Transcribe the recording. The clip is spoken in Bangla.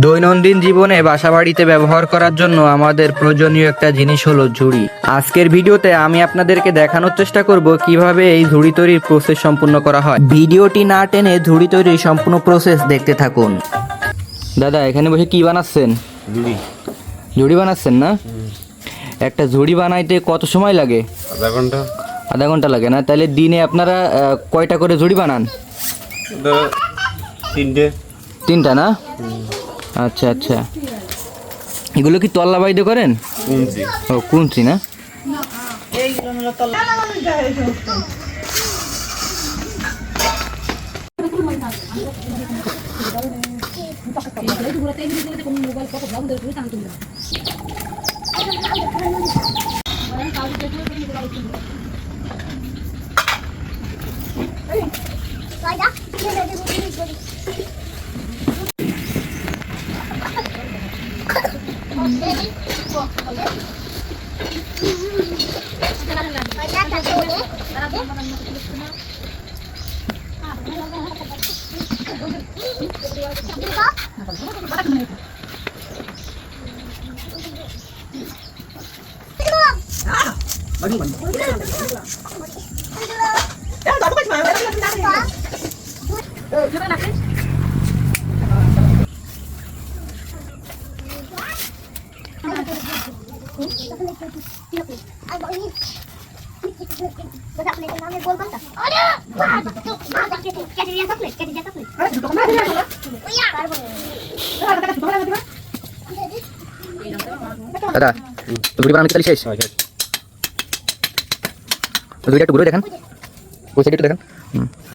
দৈনন্দিন জীবনে বাসাবাড়িতে ব্যবহার করার জন্য আমাদের প্রয়োজনীয় একটা জিনিস হলো ঝুড়ি। আজকের ভিডিওতে আমি আপনাদেরকে দেখানোর চেষ্টা করব কিভাবে এই ঝুড়ি তৈরির প্রসেস সম্পূর্ণ করা হয়। ভিডিওটি না টেনে ঝুড়ি তৈরির সম্পূর্ণ প্রসেস দেখতে থাকুন। দাদা, এখানে বসে কি বানাচ্ছেন? ঝুড়ি বানাচ্ছেন না? একটা ঝুড়ি বানাইতে কত সময় লাগে? আধা ঘন্টা। আধা ঘন্টা লাগে না? তাহলে দিনে আপনারা কয়টা করে ঝুড়ি বানান? তিনটা না? আচ্ছা আচ্ছা, এগুলো কি তল্লা বাইদে করেন? ও, কুঞ্চি না? দাদা, ঝুড়ি বানানো কি তাহলে শেষ? ঝুড়িটা একটু ঘুরে দেখান, ওই সাইডে একটু দেখান।